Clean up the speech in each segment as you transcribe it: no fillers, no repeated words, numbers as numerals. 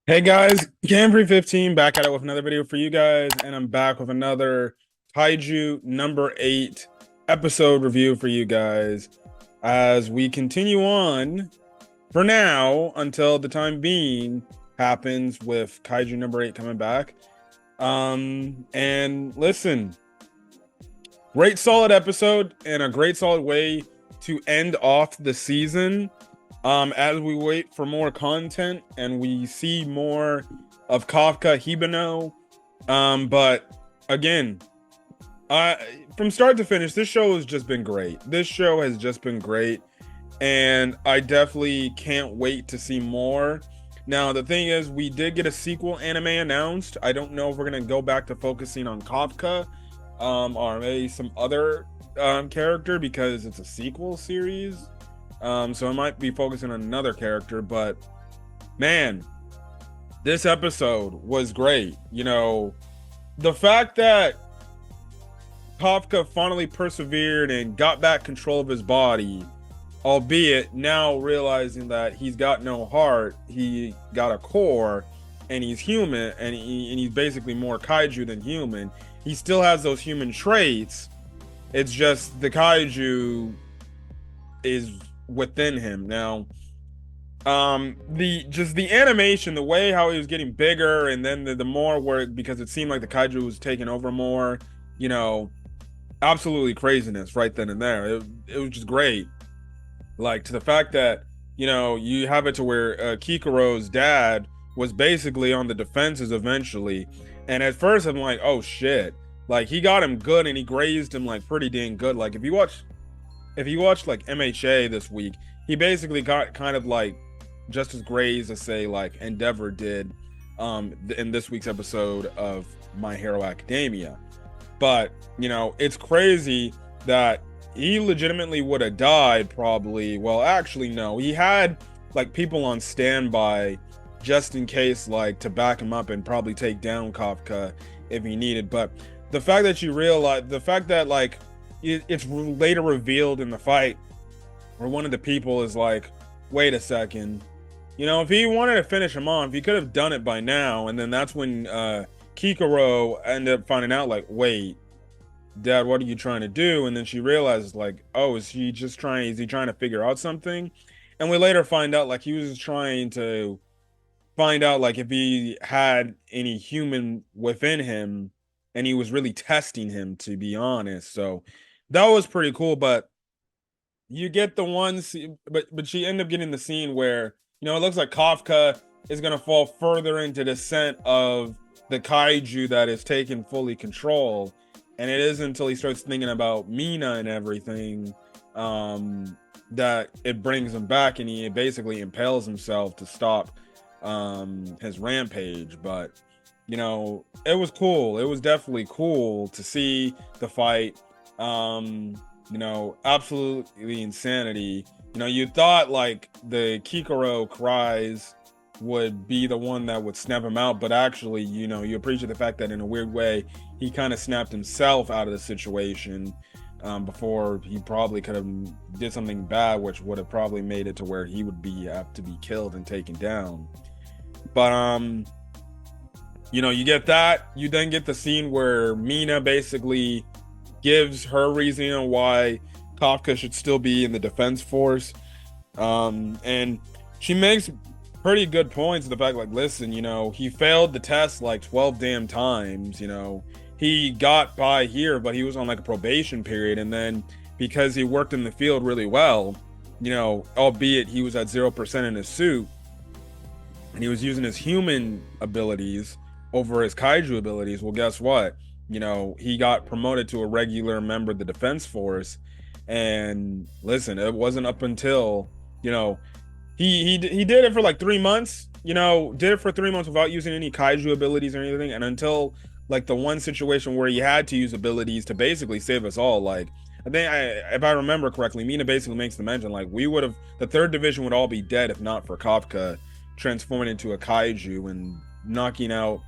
Hey guys, Camfrey15 back at it with another video for you guys, and I'm back with another Kaiju number 8 episode review for you guys as we continue on for now until the time being happens with Kaiju number 8 coming back. And listen, great solid episode and a great solid way to end off the season. As we wait for more content and we see more of Kafka Hibino. But again, from start to finish, this show has just been great. This show has just been great, and I definitely can't wait to see more. Now, the thing is, we did get a sequel anime announced. I don't know if we're gonna go back to focusing on Kafka, or maybe some other character because it's a sequel series. So I might be focusing on another character, but man, this episode was great. You know, the fact that Kafka finally persevered and got back control of his body, albeit now realizing that he's got no heart, he got a core, and he's human, and he's basically more kaiju than human. He still has those human traits. It's just the kaiju is within him now. The animation, the way how he was getting bigger, and then the more where, because it seemed like the kaiju was taking over more, you know, absolutely craziness right then and there. It was just great, like, to the fact that, you know, you have it to where Kikuro's dad was basically on the defenses eventually, and at first I'm like, oh shit, like he got him good and he grazed him like pretty dang good. Like if you watch like MHA this week, he basically got kind of like just as grazed as say like Endeavor did in this week's episode of My Hero Academia. But you know, it's crazy that he legitimately would have died probably. Well, actually no, he had like people on standby just in case, like to back him up and probably take down Kafka if he needed. But the fact that you realize, the fact that like it's later revealed in the fight where one of the people is like, wait a second, you know, if he wanted to finish him off, he could have done it by now. And then that's when Kikuro ended up finding out, like, wait, dad, what are you trying to do? And then she realizes, like, oh, is he trying to figure out something? And we later find out, like, he was trying to find out, like, if he had any human within him, and he was really testing him, to be honest. So that was pretty cool. But you get the one scene, but she ended up getting the scene where, you know, it looks like Kafka is gonna fall further into the scent of the kaiju that is taking fully control, and it isn't until he starts thinking about Mina and everything that it brings him back, and he basically impales himself to stop his rampage. But you know, it was cool. It was definitely cool to see the fight. You know, absolutely insanity. You know, you thought like the Kikuro cries would be the one that would snap him out, but actually, you know, you appreciate the fact that in a weird way, he kind of snapped himself out of the situation before he probably could have did something bad, which would have probably made it to where he would be have to be killed and taken down. But you know, you get that. You then get the scene where Mina basically gives her reason on why Kafka should still be in the defense force. And she makes pretty good points of the fact, like, listen, you know, he failed the test like 12 damn times. You know, he got by here, but he was on like a probation period. And then because he worked in the field really well, you know, albeit he was at 0% in his suit, and he was using his human abilities over his kaiju abilities. Well, guess what? You know, he got promoted to a regular member of the defense force. And listen, it wasn't up until, you know, he did it for like 3 months, you know, did it for 3 months without using any kaiju abilities or anything. And until like the one situation where he had to use abilities to basically save us all, like, I think if I remember correctly, Mina basically makes the mention, like, we would have, the third division would all be dead if not for Kafka transforming into a kaiju and knocking out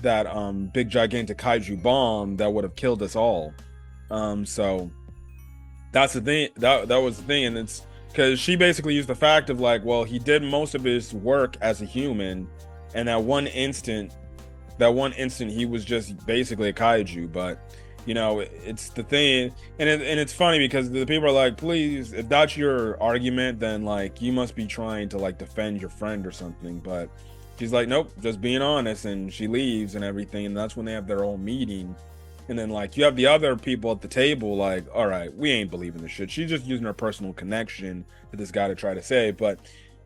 that big gigantic kaiju bomb that would have killed us all. So that's the thing, that was the thing. And it's because she basically used the fact of like, well, he did most of his work as a human, and that one instant he was just basically a kaiju. But you know, it's the thing, and it's funny because the people are like, please, if that's your argument, then like you must be trying to like defend your friend or something. But she's like, nope, just being honest, and she leaves and everything, and that's when they have their own meeting. And then like you have the other people at the table like, all right, we ain't believing this shit. She's just using her personal connection to this guy to try to save. But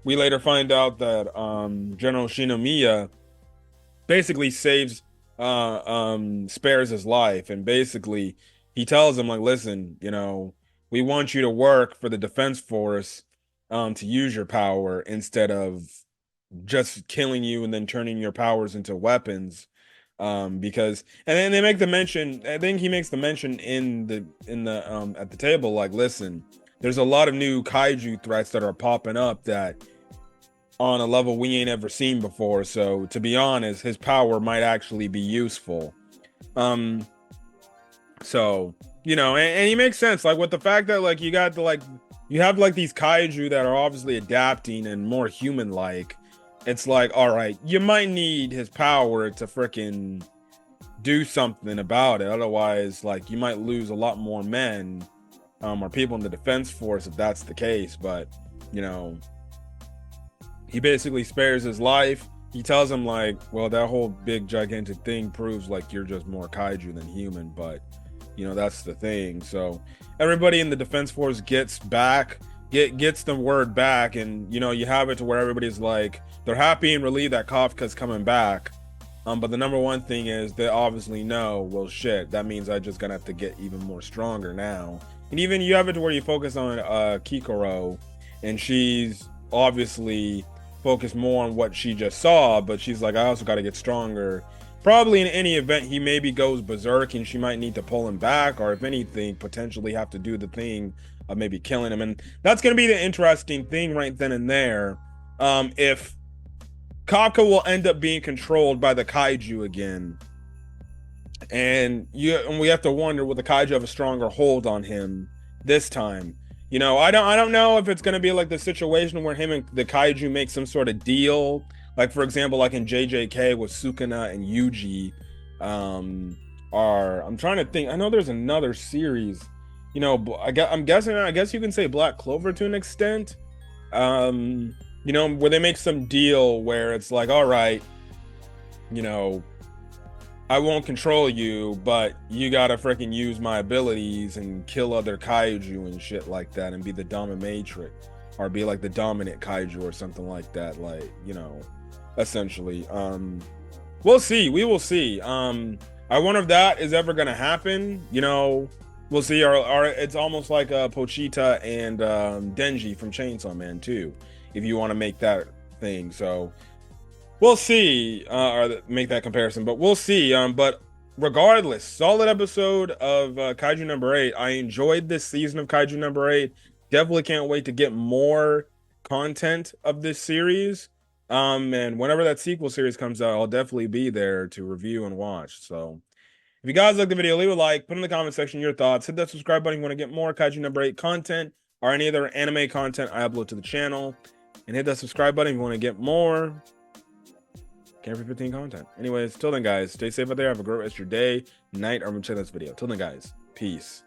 we later find out that General Shinomiya basically spares his life, and basically he tells him like, listen, you know, we want you to work for the defense force to use your power instead of just killing you and then turning your powers into weapons. Because and then they make the mention, I think he makes the mention in the at the table like, listen, there's a lot of new kaiju threats that are popping up that on a level we ain't ever seen before. So to be honest, his power might actually be useful. So you know, and he makes sense, like with the fact that like you got the like you have like these kaiju that are obviously adapting and more human like. It's like, all right, you might need his power to freaking do something about it. Otherwise, like you might lose a lot more men or people in the defense force if that's the case. But you know, he basically spares his life. He tells him like, well, that whole big gigantic thing proves like you're just more kaiju than human. But you know, that's the thing. So everybody in the defense force gets the word back, and you know, you have it to where everybody's like, they're happy and relieved that Kafka's coming back. But the number one thing is they obviously know, well, shit, that means I'm just gonna have to get even more stronger now. And even you have it to where you focus on Kikoro, and she's obviously focused more on what she just saw, but she's like, I also got to get stronger. Probably in any event, he maybe goes berserk and she might need to pull him back, or if anything, potentially have to do the thing of maybe killing him. And that's going to be the interesting thing right then and there. If Kafka will end up being controlled by the kaiju again, and we have to wonder, will the kaiju have a stronger hold on him this time? You know, I don't know if it's going to be like the situation where him and the kaiju make some sort of deal. Like, for example, like in JJK with Sukuna and Yuji. I'm trying to think. I know there's another series. You know, I guess you can say Black Clover to an extent. You know, where they make some deal where it's like, all right, you know, I won't control you, but you gotta freaking use my abilities and kill other kaiju and shit like that, and be the dominatrix, or be like the dominant kaiju or something like that. Like, you know, essentially. We'll see. We will see. I wonder if that is ever gonna happen. You know, we'll see. Or it's almost like Pochita and Denji from Chainsaw Man 2, if you want to make that thing. So we'll see, or make that comparison, but we'll see. But regardless, solid episode of Kaiju number 8. I enjoyed this season of Kaiju number 8. Definitely can't wait to get more content of this series. And whenever that sequel series comes out, I'll definitely be there to review and watch. So if you guys like the video, leave a like, put in the comment section your thoughts, hit that subscribe button if you want to get more Kaiju number 8 content or any other anime content I upload to the channel, and hit that subscribe button if you want to get more Camera 15 content. Anyways, till then, guys, stay safe out there. Have a great rest of your day, night, or check this video. Till then, guys, peace.